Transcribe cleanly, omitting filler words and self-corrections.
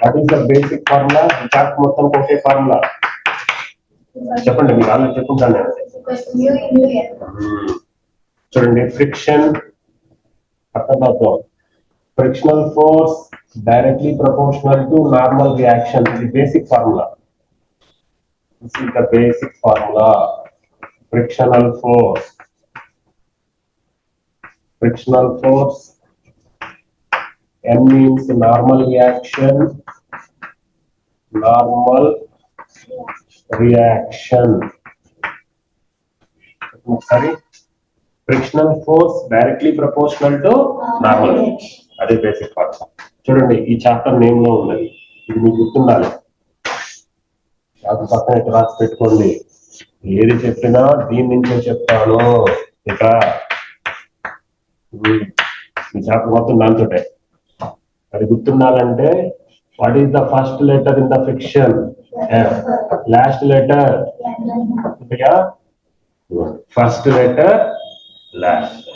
What is the basic formula? Chapter మొత్తం ఒకే formula చెప్పండి, మీరు ఆలోచన చెప్పుకుంటాను. చూడండి, ఫ్రిక్షన్ అర్థమవుతాం. Frictional force directly proportional to normal reaction. ఇది basic formula. This is the basic formula. Frictional force. Frictional force. N means normal reaction. Normal reaction. Sorry. Frictional force directly proportional to normal reaction. అదే basic formula. చూడండి, ఈ chapter name లో ఉన్నది, ఇది మీకు గుర్తుండాలి. అది పక్కన ఇట్లా రాసి పెట్టుకోండి. ఏది చెప్పినా దీని నుంచే చెప్తాను. ఇక ఈ చాప్టర్ మొత్తం దాంతోటే. అది గుర్తుండాలంటే, what is the first letter in the friction? Last letter first letter last.